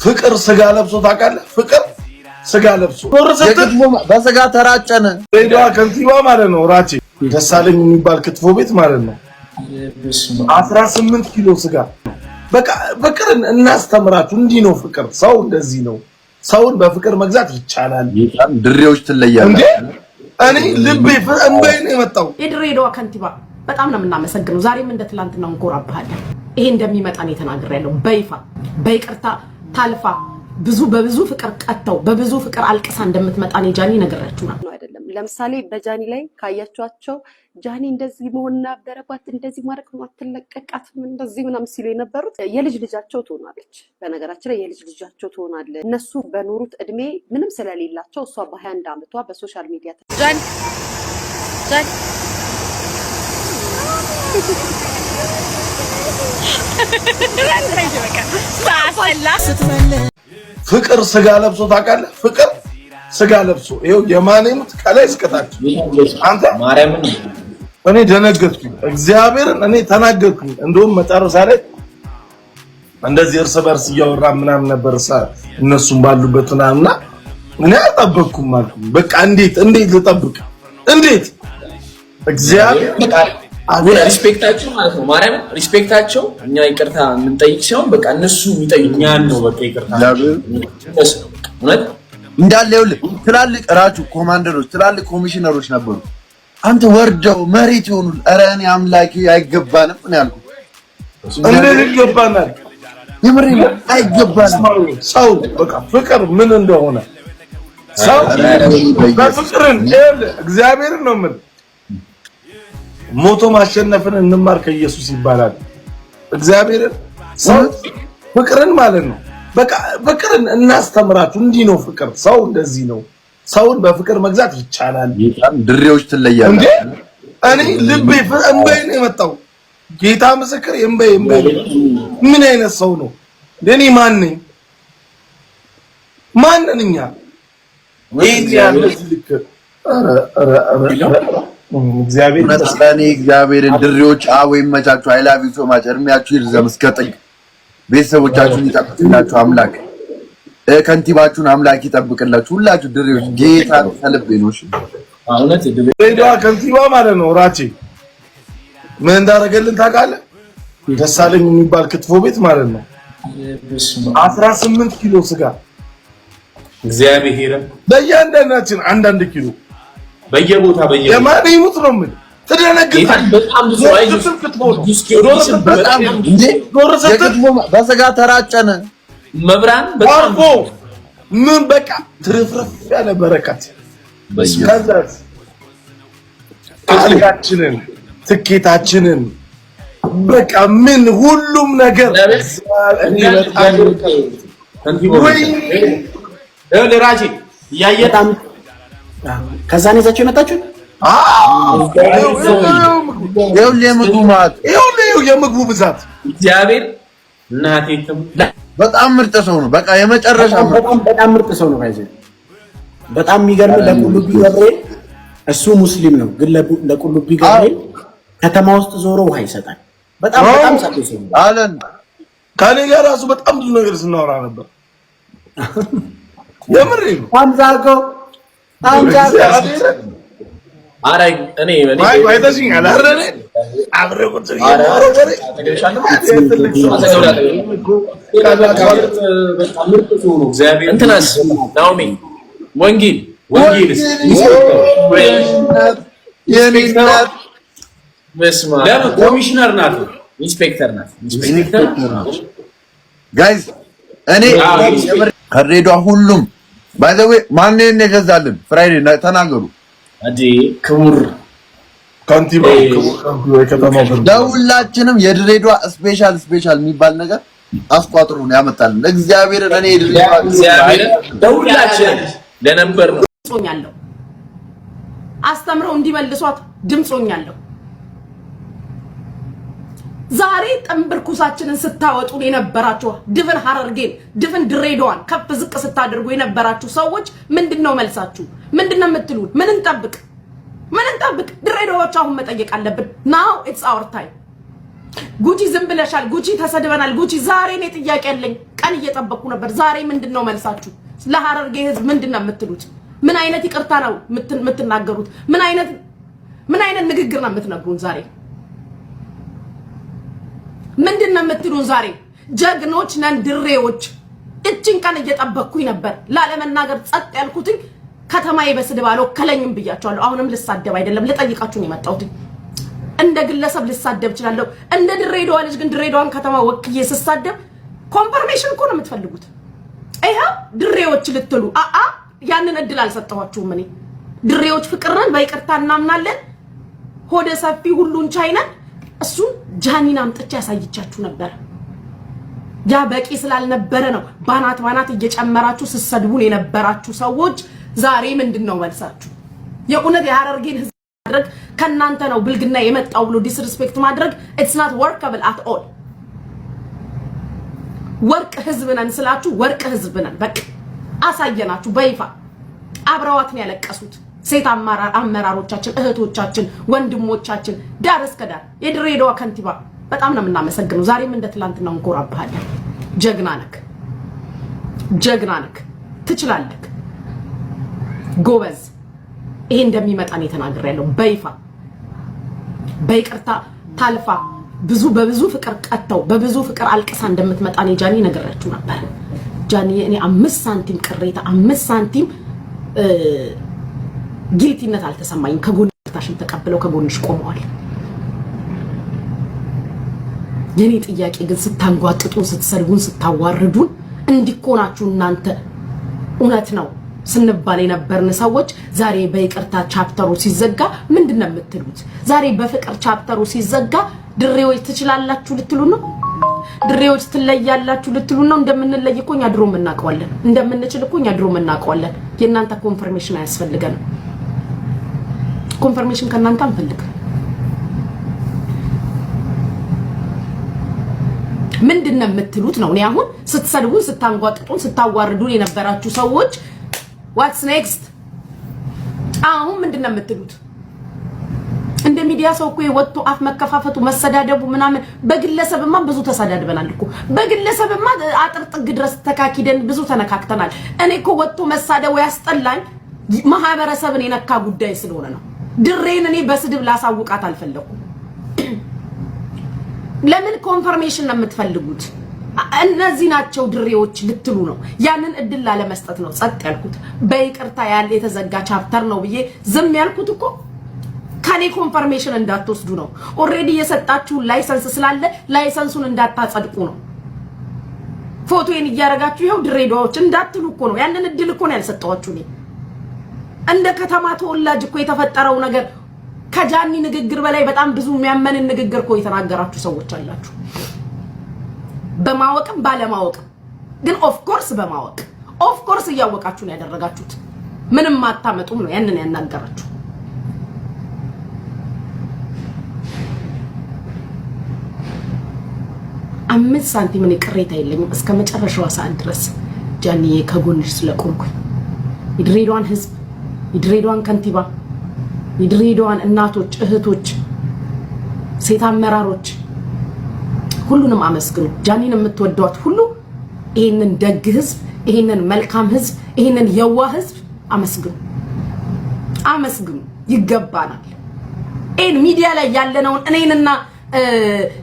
ፍቅር ስጋ ለብሶ ታውቃለህ? ፍቅር ስጋ ለብሶ በስጋ ተራጨነ። ድሬዳዋ ከንቲባ ማለት ነው ራቼ ደሳለኝ የሚባል ክትፎ ቤት ማለት ነው 18 ኪሎ ስጋ። በቃ ፍቅርን እናስተምራችሁ። እንዲህ ነው ፍቅር። ሰው እንደዚህ ነው። ሰውን በፍቅር መግዛት ይቻላል። ድሬዎች ትለያለህ እንዴ! እኔ ልቤ እንበይ ነው የመጣው። የድሬዳዋ ከንቲባ በጣም ነው የምናመሰግነው። ዛሬም እንደ ትላንትናው እንኮራብሃለን። ይሄ እንደሚመጣ ነው የተናገረው። በይፋ በይቅርታ ታልፋ በብዙ ፍቅር ቀጥተው በብዙ ፍቅር አልቅሳ እንደምትመጣ ነው ጃኒ ነገራችሁና ነው አይደለም። ለምሳሌ በጃኒ ላይ ካያችኋቸው ጃኒ እንደዚህ መሆን ነበረባት፣ እንደዚህ ማድረግ ነው፣ አትለቀቃትም፣ እንደዚህ ምናምን ሲሉ የነበሩት የልጅ ልጃቸው ትሆናለች። በነገራችን ላይ የልጅ ልጃቸው ትሆናለች። እነሱ በኖሩት እድሜ ምንም ስለሌላቸው እሷ በ21 ዓመቷ በሶሻል ሚዲያ ጃኒ ፍቅር ስጋ ለብሶ ታውቃለህ? ፍቅር ስጋ ለብሶ ይሄው የማኔሙት ከላይ እስከታች አንተ ማርያምን እኔ ደነገጥኩኝ። እግዚአብሔርን እኔ ተናገርኩኝ። እንደውም መጨረሻ ላይ እንደዚህ እርስ በርስ እያወራ ምናምን ነበር እነሱም ባሉበት ምናምንና እኔ አልጠበቅኩም አልኩኝ። በቃ እንዴት ልጠብቅ? እንዴት እግዚአብሔር ሪስፔክታቸው ማለት ነው። ማርያምን ሪስፔክታቸው እኛ ይቅርታ የምንጠይቅ ሲሆን በቃ እነሱ የሚጠይቁኛን ነው። በቃ ይቅርታ እውነት እንዳለ ይኸውልህ ትላልቅ ራቹ ኮማንደሮች ትላልቅ ኮሚሽነሮች ነበሩ። አንተ ወርደው መሬት ይሆኑ። ኧረ እኔ አምላኬ አይገባንም ነው ያልኩት። እንዴት ይገባናል? የምሬ አይገባንም። ሰው በቃ ፍቅር ምን እንደሆነ ሰው በፍቅርን እግዚአብሔርን ነው ምን ሞቶ ማሸነፍን እንማር ከኢየሱስ ይባላል። እግዚአብሔርን ሰው ፍቅርን ማለት ነው። በቃ ፍቅርን እናስተምራችሁ። እንዲህ ነው ፍቅር። ሰው እንደዚህ ነው። ሰውን በፍቅር መግዛት ይቻላል። ድሬዎች ትለያለህ እንዴ! እኔ ልቤ እንበይ ነው የመጣው። ጌታ ምስክር እንበይ ምን አይነት ሰው ነው? ለኔ ማንነኝ ማንነኛ እግዚአብሔርን ድሬዎች ወይም መቻችሁ አይ ላቭ ዩ ሶ ማች። እድሜያችሁ ይርዘም እስከ ጥግ። ቤተሰቦቻችሁን ይጠብቅላችሁ አምላክ። ከንቲባችሁን አምላክ ይጠብቅላችሁ። ሁላችሁ ድሬዎች ጌታ ከልቤ ነው። እሺ እውነት ድሬዳዋ ከንቲባ ማለት ነው ራቼ ምን እንዳደረገልን ታውቃለህ? ደሳለኝ የሚባል ክትፎ ቤት ማለት ነው 18 ኪሎ ስጋ እግዚአብሔር በእያንዳንዳችን አንዳንድ ኪሎ በየቦታ የማን ይሙት ነው ምን ትደነግጣለህ? በጣም ብዙ በስጋ ተራጨነ። መብራን በጣም ምን በቃ ትርፍርፍ ያለ በረከት ከዛስ አልጋችንን ትኬታችንን በቃ ምን ሁሉም ነገር እኔ በጣም ለራጂ ያየጣም ከዛ ነው ይዛችሁ የመጣችሁት? የምግቡ ብዛት እግዚአብሔር እናቴም በጣም ምርጥ ሰው ነው። በቃ የመጨረሻ በጣም ምርጥ ሰው ነው። አይዘ በጣም የሚገርም ለቁልቢ ገብርኤል እሱ ሙስሊም ነው፣ ግን ለቁልቢ ገብርኤል ከተማ ውስጥ ዞሮ ውሃ ይሰጣል። በጣም ሰጥቶ ነው አለን። ከኔ ጋር ራሱ በጣም ብዙ ነገር ስናወራ ነበር። የምሬ ነው። አምዛጎ አረ እኔ አይተሽኛል አይደል? አብረቁት እንትናስ ናኦሚ ወንጌልስ ለምን ኮሚሽነር ናት? ኢንስፔክተር ናት። ጋይስ እኔ ከድሬዳዋ ሁሉም ባይ ዘ ዌይ ማንን የገዛልን ፍራይዴ ተናገሩ። አዲ ክቡር ካንቲባ ለሁላችንም የድሬዳዋ ስፔሻል የሚባል ነገር አስቋጥሩ ነው ያመጣልን። እግዚአብሔር እኔ እግዚአብሔር ለሁላችንም ለነበር ነው ጾኛለሁ። አስተምረው እንዲመልሷት ድምጾኛለሁ። ዛሬ ጥንብርኩሳችንን ስታወጡ የነበራችሁ ድፍን ሐረርጌን ድፍን ድሬዳዋን ከፍ ዝቅ ስታደርጉ የነበራችሁ ሰዎች ምንድነው መልሳችሁ? ምንድነው የምትሉን? ምን እንጠብቅ? ድሬዳዎች አሁን መጠየቅ አለብን። now it's our time ጉቺ ዝም ብለሻል። ጉቺ ተሰድበናል። ጉቺ ዛሬ ነው ጥያቄ ያለኝ። ቀን እየጠበቅኩ ነበር። ዛሬ ምንድነው መልሳችሁ? ለሐረርጌ ህዝብ ምንድነው የምትሉት? ምን አይነት ይቅርታ ነው የምትናገሩት? ምን አይነት ንግግር ነው የምትነግሩን? ዛሬ ምንድነው የምትሉን? ዛሬ ጀግኖች ነን ድሬዎች። እቺን ቀን እየጠበቅኩኝ ነበር ላለመናገር ጸጥ ያልኩትኝ። ከተማዬ በስድብ አልወከለኝም ብያቸዋለሁ። አሁንም ልሳደብ አይደለም ልጠይቃችሁ ነው የመጣሁት። እንደ ግለሰብ ልሳደብ እችላለሁ። እንደ ድሬዳዋ ልጅ ግን ድሬዳዋን ከተማ ወክዬ ስሳደብ ኮንፈርሜሽን እኮ ነው የምትፈልጉት። ይሄው ድሬዎች ልትሉ ያንን እድል አልሰጠኋችሁም። እኔ ድሬዎች ፍቅርን በይቅርታ እናምናለን፣ ሆደ ሰፊ ሁሉን ቻይነን። እሱን ጃኒን አምጥቼ ያሳይቻችሁ ነበር። ያ በቂ ስላልነበረ ነው ባናት እየጨመራችሁ ስሰድቡን የነበራችሁ ሰዎች። ዛሬ ምንድነው መልሳችሁ? የኡነት የሐረርጌን ህዝብ ማድረግ ከናንተ ነው ብልግና የመጣው ብሎ ዲስሪስፔክት ማድረግ it's not workable at all። ወርቅ ህዝብ ነን ስላችሁ ወርቅ ህዝብ ነን በቃ አሳየናችሁ በይፋ። አብረዋት ነው ያለቀሱት ሴት አመራሮቻችን፣ እህቶቻችን፣ ወንድሞቻችን ዳር እስከ ዳር። የድሬዳዋ ከንቲባ በጣም ነው የምናመሰግነው። ዛሬም እንደ ትላንትናው እንኮራብሃለን። ጀግና ነክ ትችላለህ ጎበዝ። ይሄ እንደሚመጣ ነው የተናገረው በይፋ በይቅርታ ታልፋ በብዙ ፍቅር ቀጥተው በብዙ ፍቅር አልቅሳ እንደምትመጣ ነው ጃኒ ነገራችሁ ነበር። ጃኒ እኔ 5 ሳንቲም ቅሬታ 5 ሳንቲም ጊልቲነት አልተሰማኝም። ከጎንታሽን ተቀብለው ከጎንሽ ቆመዋል። የኔ ጥያቄ ግን ስታንጓጥጡን፣ ስትሰድቡን፣ ስታዋርዱን እንዲኮናችሁ እናንተ እውነት ነው ስንባል የነበርን ሰዎች ዛሬ በይቅርታ ቻፕተሩ ሲዘጋ ምንድነው የምትሉት? ዛሬ በፍቅር ቻፕተሩ ሲዘጋ ድሬዎች ትችላላችሁ ልትሉ ነው? ድሬዎች ትለያላችሁ ልትሉ ነው? እንደምንለይ እኮ እኛ ድሮም እናውቀዋለን። እንደምንችል እኮ እኛ ድሮም እናውቀዋለን። የእናንተ ኮንፈርሜሽን አያስፈልገንም። ኮንፈርሜሽን ከእናንተ አንፈልግም። ምንድነው የምትሉት ነው? እኔ አሁን ስትሰድቡን፣ ስታንጓጥጡን፣ ስታዋርዱን የነበራችሁ ሰዎች what's next? አሁን ምንድነው የምትሉት? እንደ ሚዲያ ሰው እኮ ወጥቶ አፍ መከፋፈቱ መሰዳደቡ ምናምን በግለሰብማ ብዙ ተሳዳድበናል እኮ። በግለሰብማ አጥር ጥግ ድረስ ተካኪደን ብዙ ተነካክተናል። እኔ እኮ ወጥቶ መሳደቡ ያስጠላኝ ማህበረሰብን የነካ ጉዳይ ስለሆነ ነው። ድሬን እኔ በስድብ ላሳውቃት አልፈለኩም። ለምን ኮንፈርሜሽን ነው የምትፈልጉት? እነዚህ ናቸው ድሬዎች ልትሉ ነው? ያንን እድል ላለመስጠት ነው ጸጥ ያልኩት። በይቅርታ ያለ የተዘጋ ቻፕተር ነው ብዬ ዝም ያልኩት እኮ ከኔ ኮንፈርሜሽን እንዳትወስዱ ነው። ኦሬዲ የሰጣችሁ ላይሰንስ ስላለ ላይሰንሱን እንዳታጸድቁ ነው። ፎቶዬን እያረጋችሁ ይሄው ድሬዳዎች እንዳትሉ እኮ ነው። ያንን እድል እኮ ነው ያልሰጣችሁ። እኔ እንደ ከተማ ተወላጅ እኮ የተፈጠረው ነገር ከጃኒ ንግግር በላይ በጣም ብዙ የሚያመንን ንግግር እኮ የተናገራችሁ ሰዎች አላችሁ። በማወቅም ባለማወቅም ግን ኦፍ ኮርስ በማወቅ ኦፍ ኮርስ እያወቃችሁ ነው ያደረጋችሁት። ምንም ማታመጡም ነው ያንን ያናገራችሁ። አምስት ሳንቲም እኔ ቅሬታ የለኝም እስከ መጨረሻው ሰዓት ድረስ ጃኒዬ ከጎንሽ ስለቆምኩኝ። የድሬዳዋን ህዝብ፣ የድሬዳዋን ከንቲባ፣ የድሬዳዋን እናቶች፣ እህቶች፣ ሴት አመራሮች ሁሉንም አመስግኑ። ጃኒን የምትወዷት ሁሉ ይሄንን ደግ ህዝብ፣ ይሄንን መልካም ህዝብ፣ ይሄንን የዋህ ህዝብ አመስግኑ። ይገባናል። ይሄን ሚዲያ ላይ ያለነውን እኔንና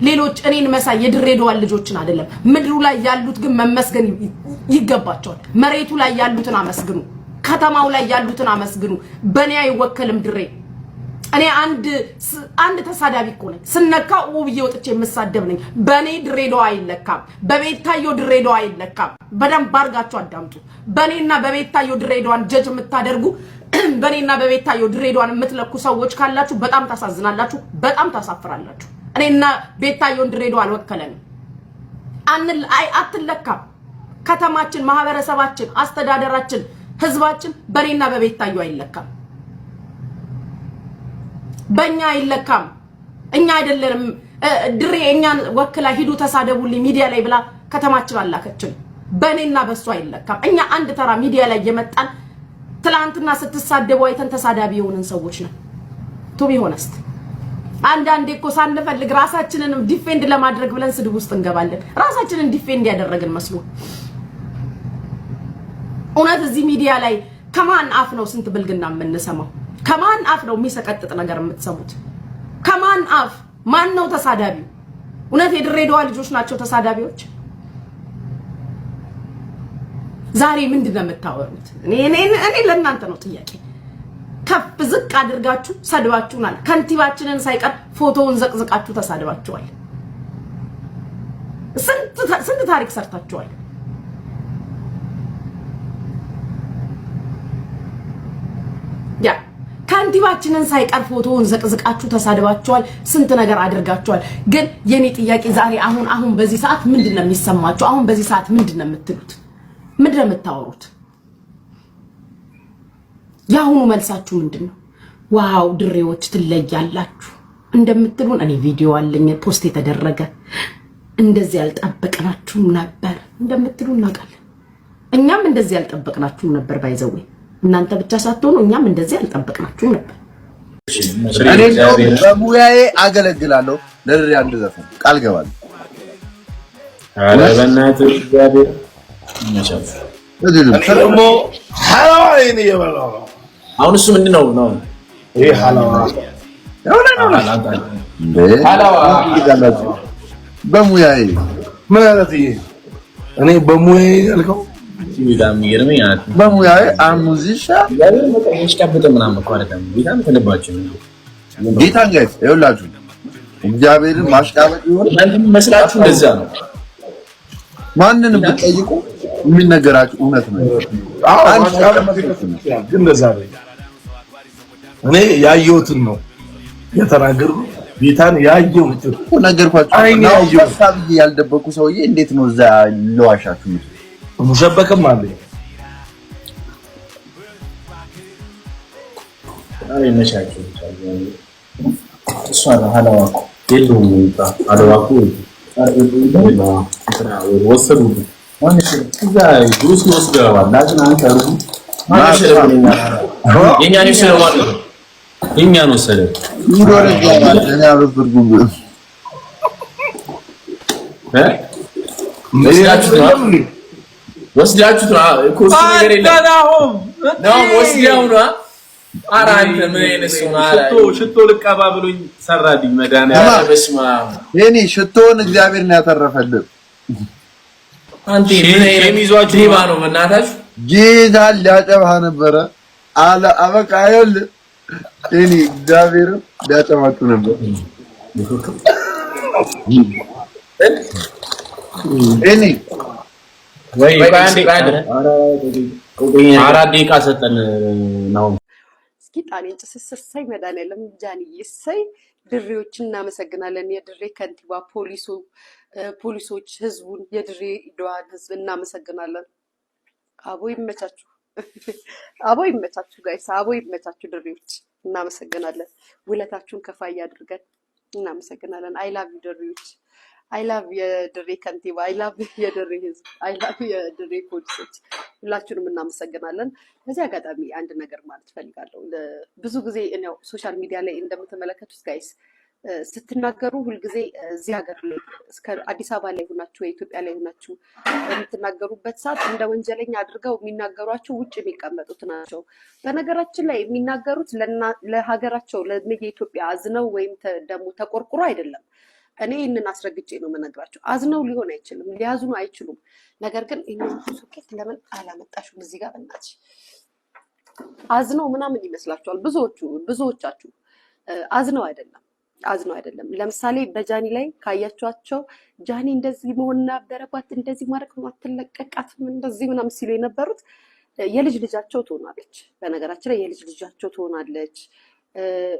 ሌሎች እኔን መሳይ የድሬዳዋን ልጆችን አይደለም፣ ምድሩ ላይ ያሉት ግን መመስገን ይገባቸዋል። መሬቱ ላይ ያሉትን አመስግኑ። ከተማው ላይ ያሉትን አመስግኑ። በእኔ አይወከልም ድሬ። እኔ አንድ ተሳዳቢ እኮ ነኝ። ስነካው ውብዬ ወጥቼ የምሳደብ ነኝ። በእኔ ድሬዳዋ አይለካም። በቤታዮ ድሬዳዋ አይለካም። በደንብ አድርጋችሁ አዳምጡ። በእኔና በቤታዮ ድሬዳዋን ጀጅ የምታደርጉ በእኔና በቤታዮ ድሬዳዋን የምትለኩ ሰዎች ካላችሁ በጣም ታሳዝናላችሁ፣ በጣም ታሳፍራላችሁ። እኔና ቤታዮን ድሬዳዋ አልወከለንም። አትለካም። ከተማችን፣ ማህበረሰባችን፣ አስተዳደራችን፣ ህዝባችን በእኔና በቤታዮ አይለካም። በእኛ አይለካም። እኛ አይደለንም ድሬ እኛን ወክላ ሂዱ ተሳደቡልኝ ሚዲያ ላይ ብላ ከተማችን አላከችን። በእኔና በሷ አይለካም። እኛ አንድ ተራ ሚዲያ ላይ የመጣን ትላንትና ስትሳደቡ አይተን ተሳዳቢ የሆነን ሰዎች ነን። ቱ ቢ ሆነስት አንዳንዴ እኮ ሳንፈልግ ራሳችንንም ዲፌንድ ለማድረግ ብለን ስድብ ውስጥ እንገባለን። ራሳችንን ዲፌንድ ያደረግን መስሎ እውነት እዚህ ሚዲያ ላይ ከማን አፍ ነው ስንት ብልግና የምንሰማው? ከማን አፍ ነው የሚሰቀጥጥ ነገር የምትሰሙት? ከማን አፍ? ማን ነው ተሳዳቢው? እውነት የድሬዳዋ ልጆች ናቸው ተሳዳቢዎች? ዛሬ ምንድነው የምታወሩት? እኔ ለእናንተ ነው ጥያቄ። ከፍ ዝቅ አድርጋችሁ ሰድባችሁናል። ከንቲባችንን ሳይቀር ፎቶውን ዘቅዝቃችሁ ተሳድባችኋል። ስንት ታሪክ ሰርታችኋል። ያ ከንቲባችንን ሳይቀር ፎቶውን ዘቅዝቃችሁ ተሳድባችኋል። ስንት ነገር አድርጋችኋል። ግን የኔ ጥያቄ ዛሬ አሁን በዚህ ሰዓት ምንድነው የሚሰማችሁ? አሁን በዚህ ሰዓት ምንድነው የምትሉት? ምንድነው የምታወሩት? ያሁኑ መልሳችሁ ምንድነው? ዋው ድሬዎች ትለያላችሁ እንደምትሉን እኔ ቪዲዮ አለኝ ፖስት የተደረገ እንደዚህ ያልጠበቅናችሁም ነበር እንደምትሉ እናውቃለን። እኛም እንደዚህ ያልጠበቅናችሁም ነበር። ባይዘው እናንተ ብቻ ሳትሆኑ እኛም እንደዚህ ያልጠበቅናችሁም ነበር። እኔ በሙያዬ አገለግላለሁ። ለድሬ አንድ ዘፈን ቃል ገባለሁ። ኧረ በእናትህ እግዚአብሔር ይመቻችሁ። ደግሞ ሐላዋ ይሄን እየበላሁ ነው። አሁን እሱ ምንድነው ነው ይሄ ሐላዋ በሙያዬ ምን አለት? ይሄ እኔ በሙያዬ ያልከው በጣም ይገርመኝ። በሙያዬ አሙዚሻ ያሽቀብጥ ምናምን እኮ አይደለም። ጌታን ተለባችሁ ጌታን ጋይስ ይኸውላችሁ እግዚአብሔርን ማሽቃበጥ ይሆን እናንተም መስላችሁ እንደዛ ነው። ማንንም ብትጠይቁ የሚነገራችሁ እውነት ነው። ግን እንደዛ ነው። እኔ ያየሁትን ነው የተናገርኩት። ጌታን ያየሁትን ነገርኳችሁ። ሀሳብ ያልደበቁ ሰውዬ እንዴት ነው እዛ ለዋሻችሁ? ሙሸበከም አለ አሬ መሻችሁ እሷ ሐላዋኩ የለውም ይጣ ሐላዋኩ ወሰዱ ማለት እዛ ጁስ ወስደዋል። ላጅን አንከሩ ማለት የኛን ይሰራዋል የኛን ወሰደ ይዶረ ያባል እኔ አብርጉም ወስዳችሁ እኮ እሱ ነገር የለም ነው ወስዳው ነው። ኧረ አንተ ምን አይነት ሰው ነህ? ሽቶ ልቀባ ብሎኝ ሰራልኝ መድኃኒዓለም በስመ አብ። የኔ ሽቶን እግዚአብሔር ነው ያተረፈልን። አንተ ምን አይነት ዲባ ነው በእናታችሁ? ጌታ ሊያጨባህ ነበረ አለ አበቃ አይደል? የኔ እግዚአብሔር ሊያጨባችሁ ነበር። የኔ ወይ ባንዲ አራት ደቂቃ ሰጠን ነው። እስኪ ጣኔን ጭስስሳይ መድኃኒዓለም ጃንዬ እሰይ። ድሬዎችን እናመሰግናለን። የድሬ ከንቲባ ፖሊሶች፣ ህዝቡን፣ የድሬዳዋን ህዝብ እናመሰግናለን። አቦ ይመቻችሁ፣ አቦ ይመቻችሁ ጋይስ፣ አቦ ይመቻችሁ ድሬዎች። እናመሰግናለን። ውለታችሁን ከፋ ያድርገን። እናመሰግናለን። አይ ላቭ ዩ ድሬዎች። አይ ላቭ የድሬ ከንቲባ፣ አይ ላቭ የድሬ ህዝብ፣ አይ ላቭ የድሬ ፖሊሶች። ሁላችሁንም እናመሰግናለን። በዚህ አጋጣሚ አንድ ነገር ማለት ፈልጋለሁ። ብዙ ጊዜ ነው ሶሻል ሚዲያ ላይ እንደምትመለከቱት ጋይስ ስትናገሩ ሁልጊዜ እዚህ ሀገር ላይ እስከ አዲስ አበባ ላይ ሆናችሁ የኢትዮጵያ ላይ ሆናችሁ የምትናገሩበት ሰዓት እንደ ወንጀለኛ አድርገው የሚናገሯቸው ውጭ የሚቀመጡት ናቸው። በነገራችን ላይ የሚናገሩት ለሀገራቸው ለኢትዮጵያ አዝነው ወይም ደግሞ ተቆርቁሮ አይደለም። እኔ ይህንን አስረግጬ ነው የምነግራቸው። አዝነው ሊሆን አይችልም፣ ሊያዝኑ አይችሉም። ነገር ግን ይህንን ሶኬት ለምን አላመጣሽም እዚህ ጋር በእናትሽ? አዝነው ምናምን ይመስላችኋል ብዙዎቻችሁ። አዝነው አይደለም። ለምሳሌ በጃኒ ላይ ካያችኋቸው ጃኒ እንደዚህ መሆን ነበረባት፣ እንደዚህ ማድረግ አትለቀቃትም፣ እንደዚህ ምናምን ሲሉ የነበሩት የልጅ ልጃቸው ትሆናለች። በነገራችን ላይ የልጅ ልጃቸው ትሆናለች።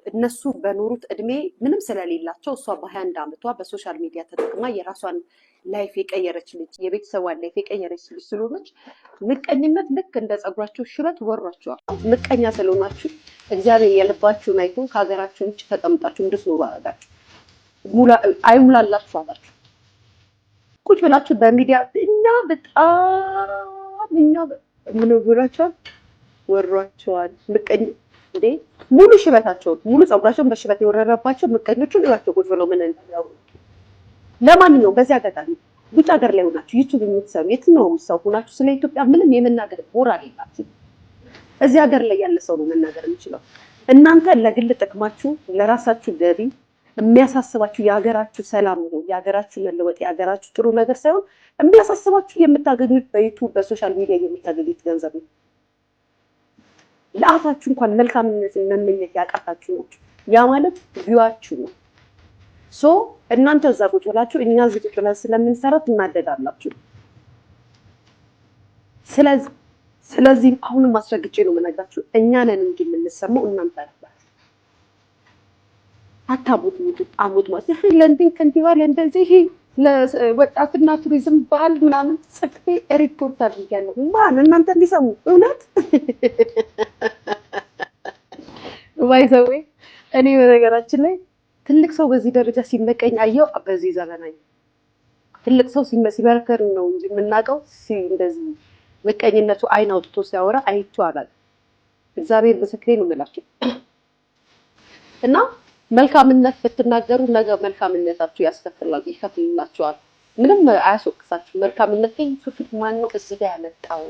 እነሱ በኖሩት እድሜ ምንም ስለሌላቸው እሷ በ21 ዓመቷ በሶሻል ሚዲያ ተጠቅማ የራሷን ላይፍ የቀየረች ልጅ፣ የቤተሰቧን ላይፍ የቀየረች ልጅ ስለሆነች ምቀኝነት ልክ እንደ ፀጉራቸው ሽበት ወሯቸዋል። ምቀኛ ስለሆናችሁ እግዚአብሔር የልባችሁን አይቶ ከሀገራችሁ ውጭ ተቀምጣችሁ እንድትኖሩ አደረጋችሁ። አይሙላላችሁ አላችሁ። ቁጭ ብላችሁ በሚዲያ እኛ ምን ብሏቸዋል? ወሯቸዋል። እንዴ ሙሉ ሽበታቸው ሙሉ ጸጉራቸውን በሽበት የወረረባቸው ምቀኞቹን እራቸው ቁጭ ብለው ምን እንደው ለማንኛውም በዚህ አጋጣሚ ውጭ ሀገር ላይ ሆናችሁ ዩቲዩብ የምትሰሩ የትኛውም ሰው ሆናችሁ ስለ ኢትዮጵያ ምንም የመናገር ሞራል የላችሁ። እዚህ ሀገር ላይ ያለ ሰው ነው መናገር የሚችለው። እናንተ ለግል ጥቅማችሁ ለራሳችሁ ገቢ የሚያሳስባችሁ የሀገራችሁ ሰላም ነው፣ የሀገራችሁ መለወጥ፣ የሀገራችሁ ጥሩ ነገር ሳይሆን የሚያሳስባችሁ የምታገኙት በዩቲዩብ በሶሻል ሚዲያ የምታገኙት ገንዘብ ነው። ለአፋችሁ እንኳን መልካምነትን መመኘት ያቃታችሁ ነው። ያ ማለት ቪዋችሁ ነው። ሶ እናንተ እዛ ቁጭ ብላችሁ እኛ እዚህ ቁጭ ብለን ስለምንሰራ ትናደዳላችሁ። ስለዚህ አሁንም ማስረግጬ ነው የምነግራችሁ፣ እኛ ነን እንጂ የምንሰማው እናንተ አይደላችሁ። አታቡት አሙት ማለት ይሄ ለንደን ከንቲባ ለእንደዚህ ለወጣትና ቱሪዝም ባህል ምናምን ጽፌ ሪፖርት አድርጌያለሁ። ማን እናንተ እንዲሰሙ እውነት ባይዘዌ እኔ በነገራችን ላይ ትልቅ ሰው በዚህ ደረጃ ሲመቀኝ አየው። በዚህ ዘመናዊ ትልቅ ሰው ሲመረከር ነው እንጂ የምናውቀው እንደዚህ ምቀኝነቱ አይን አውጥቶ ሲያወራ አይቼው አላውቅም። እግዚአብሔር ምስክሬ ነው የምላችሁ። እና መልካምነት ብትናገሩ ነገ መልካምነታችሁ ይከፍልላችኋል። ምንም አያስወቅሳችሁ። መልካምነት ግን ፍቅር ማነው እዚህ ጋር ያመጣው?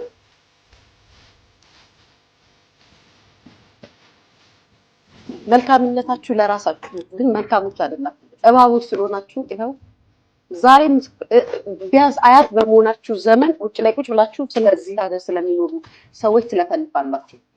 መልካምነታችሁ ለራሳችሁ ግን መልካሞች አይደላችሁ። እባቦች ስለሆናችሁ ይኸው ዛሬም ቢያንስ አያት በመሆናችሁ ዘመን ውጭ ላይ ቁጭ ብላችሁ ስለዚህ ሀገር ስለሚኖሩ ሰዎች ትለፈልፋላችሁ።